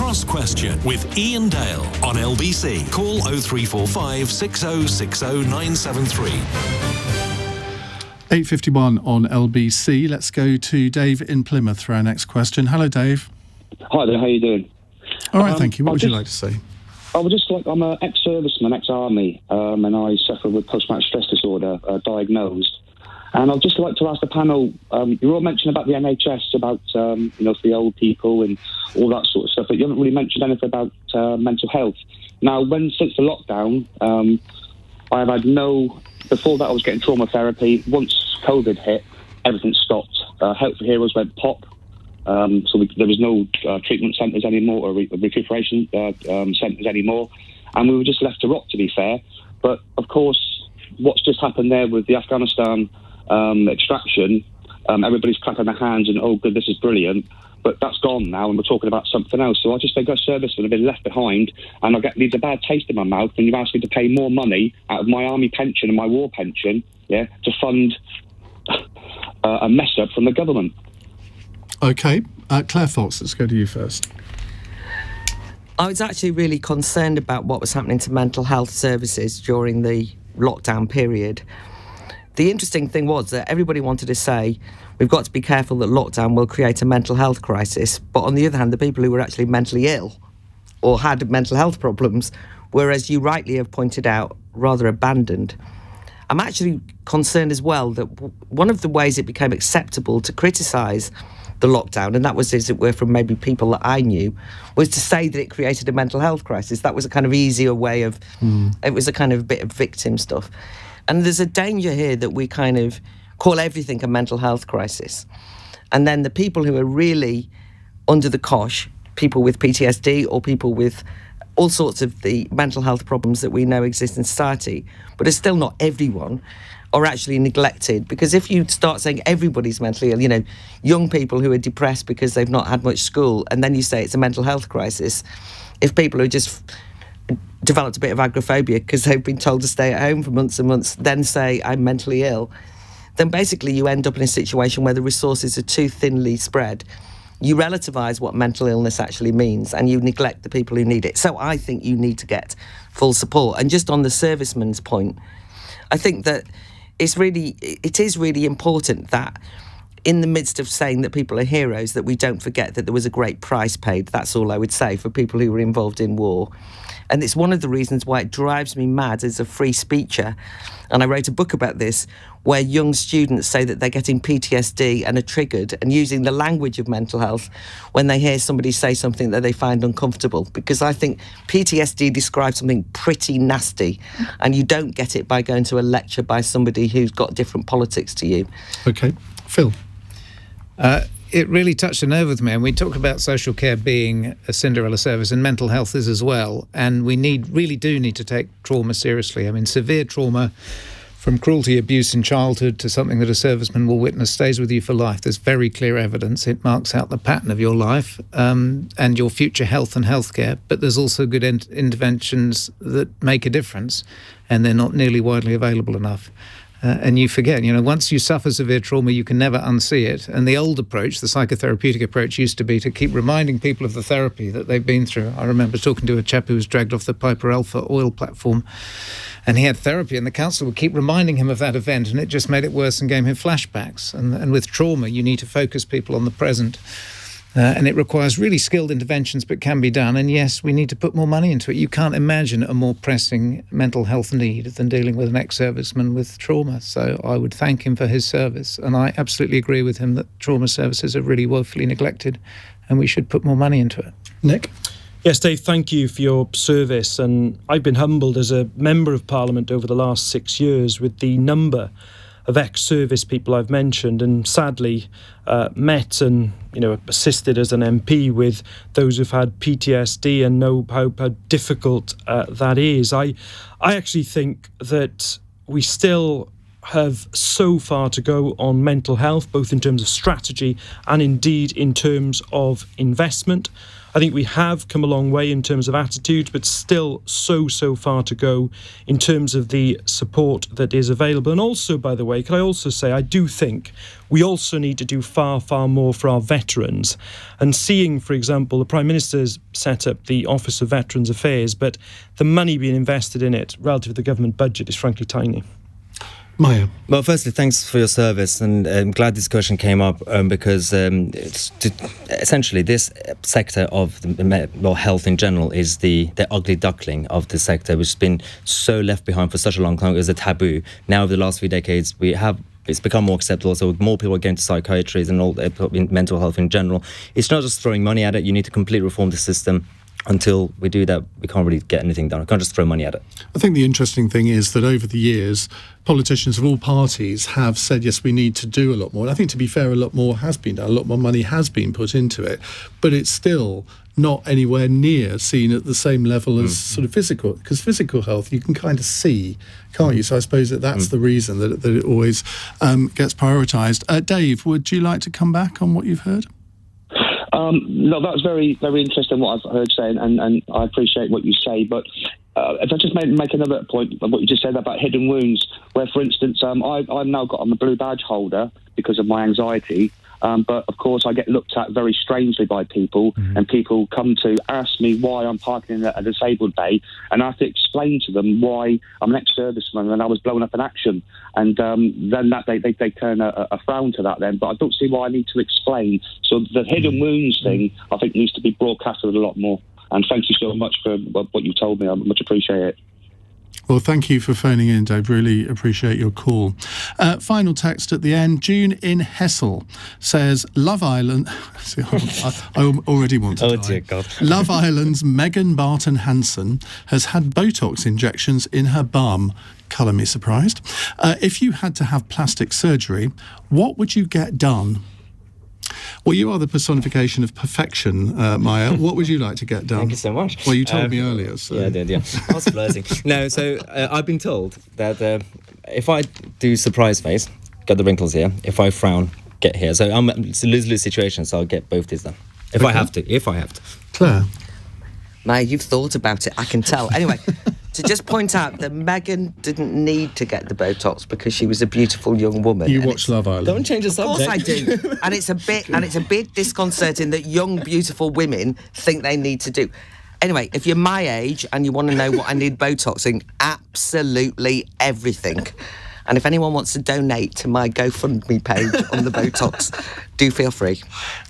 B: Cross Question with Iain Dale on LBC. Call 0345 6060 973.
A: 8:51 on LBC. Let's go to Dave in Plymouth for our next question. Hello, Dave.
J: Hi there, how you doing?
A: All right, thank you. What would you like to say?
J: I would just like, I'm an ex-serviceman, ex-army, and I suffer with post-traumatic stress disorder, diagnosed. And I'd just like to ask the panel, you all mentioned about the NHS, about, for the old people and all that sort of stuff, but you haven't really mentioned anything about mental health. Now, since the lockdown, I have had before that I was getting trauma therapy. Once COVID hit, everything stopped. Help for Heroes went pop. So there was no treatment centres anymore, or recuperation centres anymore. And we were just left to rot, to be fair. But, of course, what's just happened there with the Afghanistan extraction, everybody's clapping their hands and, oh, good, this is brilliant. But that's gone now, and we're talking about something else. So I just think our servicemen have been left behind, and leaves a bad taste in my mouth when you've asked me to pay more money out of my army pension and my war pension, to fund a mess up from the government.
A: OK. Claire Fox, let's go to you first.
E: I was actually really concerned about what was happening to mental health services during the lockdown period. The interesting thing was that everybody wanted to say, we've got to be careful that lockdown will create a mental health crisis. But on the other hand, the people who were actually mentally ill or had mental health problems were, as you rightly have pointed out, rather abandoned. I'm actually concerned as well that one of the ways it became acceptable to criticise the lockdown, and that was, as it were, from maybe people that I knew, was to say that it created a mental health crisis. That was a kind of easier way of, it was a kind of bit of victim stuff. And there's a danger here that we kind of call everything a mental health crisis. And then the people who are really under the cosh, people with PTSD or people with all sorts of the mental health problems that we know exist in society, but are still not everyone, are actually neglected. Because if you start saying everybody's mentally ill, young people who are depressed because they've not had much school, and then you say it's a mental health crisis, if people who just developed a bit of agoraphobia because they've been told to stay at home for months and months, then say I'm mentally ill, then basically you end up in a situation where the resources are too thinly spread. You relativise what mental illness actually means, and you neglect the people who need it. So I think you need to get full support. And just on the serviceman's point, I think that it is really important that in the midst of saying that people are heroes, that we don't forget that there was a great price paid. That's all I would say for people who were involved in war. And it's one of the reasons why it drives me mad as a free speecher. And I wrote a book about this, where young students say that they're getting PTSD and are triggered and using the language of mental health when they hear somebody say something that they find uncomfortable. Because I think PTSD describes something pretty nasty, and you don't get it by going to a lecture by somebody who's got different politics to you.
A: OK. Phil?
F: It really touched a nerve with me, and we talk about social care being a Cinderella service, and mental health is as well. And we really do need to take trauma seriously. I mean, severe trauma, from cruelty, abuse in childhood to something that a serviceman will witness, stays with you for life. There's very clear evidence. It marks out the pattern of your life and your future health and healthcare. But there's also good interventions that make a difference, and they're not nearly widely available enough. And you forget, once you suffer severe trauma, you can never unsee it. And the old approach, the psychotherapeutic approach, used to be to keep reminding people of the therapy that they've been through. I remember talking to a chap who was dragged off the Piper Alpha oil platform, and he had therapy, and the counsellor would keep reminding him of that event, and it just made it worse and gave him flashbacks. And with trauma, you need to focus people on the present. And it requires really skilled interventions, but can be done. And yes, we need to put more money into it. You can't imagine a more pressing mental health need than dealing with an ex-serviceman with trauma. So I would thank him for his service. And I absolutely agree with him that trauma services are really woefully neglected, and we should put more money into it.
A: Nick?
D: Yes, Dave, thank you for your service. And I've been humbled as a Member of Parliament over the last 6 years with the number of ex-service people I've mentioned, and sadly met and assisted as an MP with those who've had PTSD and know how difficult that is. I actually think that we still have so far to go on mental health, both in terms of strategy and indeed in terms of investment. I think we have come a long way in terms of attitude, but still so far to go in terms of the support that is available. And also, by the way, could I also say, I do think we also need to do far more for our veterans. And seeing, for example, the Prime Minister's set up the Office of Veterans Affairs, but the money being invested in it relative to the government budget is frankly tiny.
A: Mahyar.
G: Well, firstly, thanks for your service, and I'm glad this question came up because essentially this sector of health in general is the ugly duckling of the sector, which has been so left behind for such a long time. It was a taboo. Now, over the last few decades, it's become more acceptable, so more people are going to psychiatry and all mental health in general. It's not just throwing money at it. You need to completely reform the system. Until we do that, we can't really get anything done. We can't just throw money at it.
A: I think the interesting thing is that over the years, politicians of all parties have said, yes, we need to do a lot more. And I think, to be fair, a lot more has been done. A lot more money has been put into it. But it's still not anywhere near seen at the same level as sort of physical. Because physical health, you can kind of see, can't you? So I suppose that's the reason that it always gets prioritised. Dave, would you like to come back on what you've heard?
J: No, that was very, very interesting what I've heard saying, and I appreciate what you say. But if I just make another point of what you just said about hidden wounds, where, for instance, I'm a blue badge holder because of my anxiety. But of course, I get looked at very strangely by people, and people come to ask me why I'm parking in a disabled bay, and I have to explain to them why I'm an ex-serviceman and I was blown up in action. And then they turn a frown to that then. But I don't see why I need to explain. So the hidden wounds thing, I think, needs to be broadcasted a lot more. And thank you so much for what you told me. I much appreciate it.
A: Well, thank you for phoning in, Dave. Really appreciate your call. Final text at the end. June in Hessel says, Love Island... See, I already want to die.
G: Dear God.
A: Love Island's Megan Barton Hansen has had Botox injections in her bum. Colour me surprised. If you had to have plastic surgery, what would you get done? Well, you are the personification of perfection, Mahyar. What would you like to get done?
G: Thank you so much.
A: Well, you told me earlier. So.
G: Yeah, I did, yeah. I was flirting. No, so I've been told that if I do surprise face, get the wrinkles here. If I frown, get here. So it's a lose-lose situation, so I'll get both these done. If I have to.
A: Claire?
E: Mahyar, you've thought about it, I can tell. Anyway, to just point out that Meghan didn't need to get the Botox because she was a beautiful young woman.
A: You watch Love Island.
G: Don't change the subject.
E: Of course I do. And it's a bit disconcerting that young, beautiful women think they need to do. Anyway, if you're my age and you want to know what I need Botoxing, absolutely everything. And if anyone wants to donate to my GoFundMe page on the Botox, do feel free.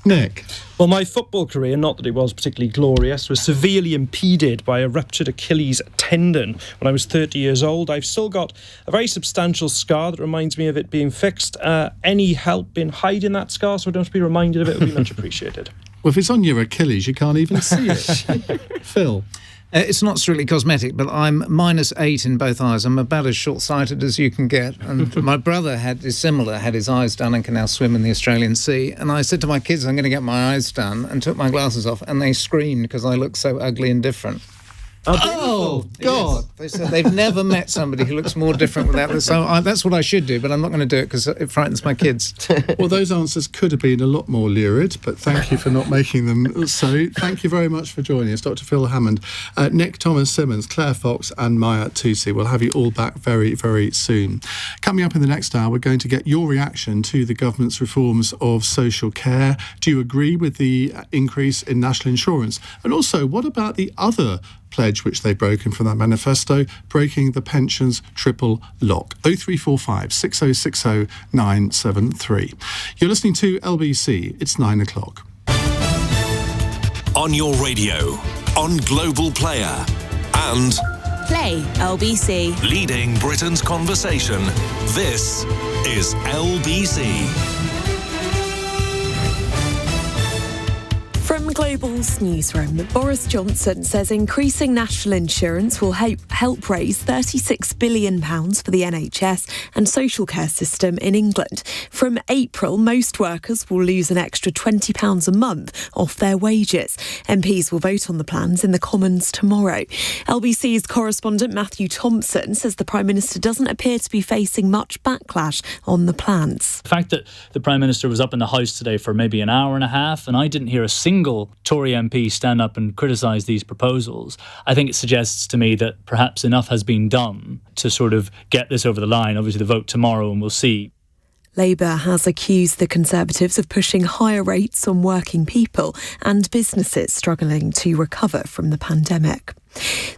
A: Nick?
D: Well, my football career, not that it was particularly glorious, was severely impeded by a ruptured Achilles tendon when I was 30 years old. I've still got a very substantial scar that reminds me of it being fixed. Any help in hiding that scar so I don't have to be reminded of it would be much appreciated.
A: Well, if it's on your Achilles, you can't even see it. Phil?
F: It's not strictly cosmetic, but I'm -8 in both eyes. I'm about as short-sighted as you can get. And my brother had his eyes done and can now swim in the Australian Sea. And I said to my kids, I'm going to get my eyes done, and took my glasses off, and they screamed because I looked so ugly and different.
A: Oh, God.
F: Yes. They said they've never met somebody who looks more different without this. So that's what I should do, but I'm not going to do it because it frightens my kids.
A: Well, those answers could have been a lot more lurid, but thank you for not making them so. Thank you very much for joining us, Dr. Phil Hammond, Nick Thomas-Symonds, Claire Fox and Mahyar Tousi. We'll have you all back very, very soon. Coming up in the next hour, we're going to get your reaction to the government's reforms of social care. Do you agree with the increase in national insurance? And also, what about the other pledge which they've broken from that manifesto, breaking the pensions triple lock? 0345 6060 973. You're listening to LBC. It's 9 o'clock.
B: On your radio, on Global Player, and
K: Play LBC.
B: leading Britain's conversation. This is LBC.
I: From Global Global's newsroom, Boris Johnson says increasing national insurance will help raise £36 billion for the NHS and social care system in England. From April, most workers will lose an extra £20 a month off their wages. MPs will vote on the plans in the Commons tomorrow. LBC's correspondent Matthew Thompson says the Prime Minister doesn't appear to be facing much backlash on the plans.
L: The fact that the Prime Minister was up in the House today for maybe an hour and a half and I didn't hear a single Tory MP stand up and criticise these proposals, I think it suggests to me that perhaps enough has been done to sort of get this over the line. Obviously the vote tomorrow and we'll see.
I: Labour has accused the Conservatives of pushing higher rates on working people and businesses struggling to recover from the pandemic.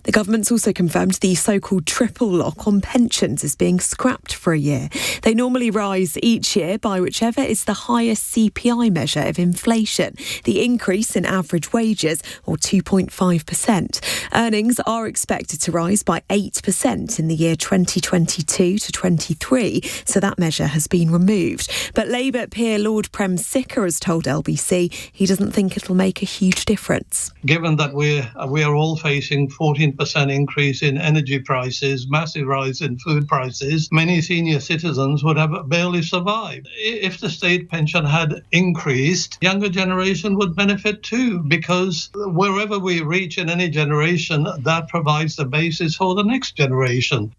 I: The government's also confirmed the so-called triple lock on pensions is being scrapped for a year. They normally rise each year by whichever is the highest CPI measure of inflation, the increase in average wages, or 2.5%. Earnings are expected to rise by 8% in the year 2022 to 23, so that measure has been removed. But Labour peer Lord Prem Sikka has told LBC he doesn't think it'll make a huge difference.
M: Given that we are all facing 14% increase in energy prices, massive rise in food prices, many senior citizens would have barely survived. If the state pension had increased, younger generation would benefit too, because wherever we reach in any generation, that provides the basis for the next generation.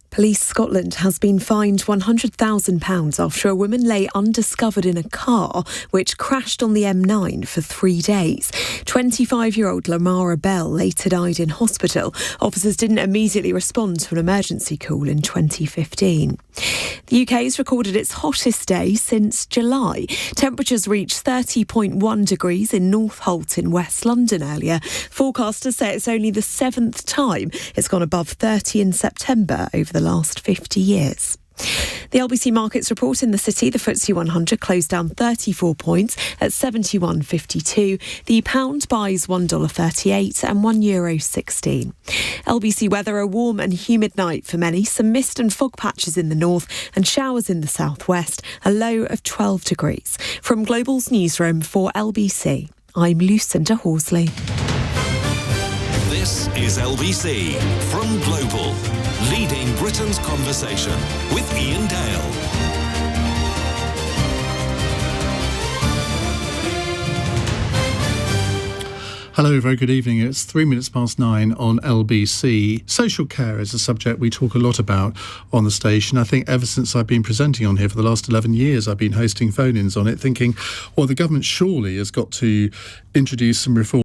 I: Police Scotland has been fined £100,000 after a woman lay undiscovered in a car which crashed on the M9 for 3 days. 25-year-old Lamara Bell later died in hospital. Officers didn't immediately respond to an emergency call in 2015. The UK has recorded its hottest day since July. Temperatures reached 30.1 degrees in Northolt in West London earlier. Forecasters say it's only the 7th time it's gone above 30 in September over the last 50 years. The LBC Markets report in the city, the FTSE 100 closed down 34 points at 71.52. The pound buys $1.38 and €1.16. LBC weather, a warm and humid night for many. Some mist and fog patches in the north and showers in the southwest. A low of 12 degrees. From Global's newsroom for LBC, I'm Lucinda Horsley.
B: This is LBC from Global, leading Britain's conversation with Iain Dale.
A: Hello, very good evening. It's 9:03 on LBC. Social care is a subject we talk a lot about on the station. I think ever since I've been presenting on here for the last 11 years, I've been hosting phone-ins on it, thinking, well, the government surely has got to introduce some reform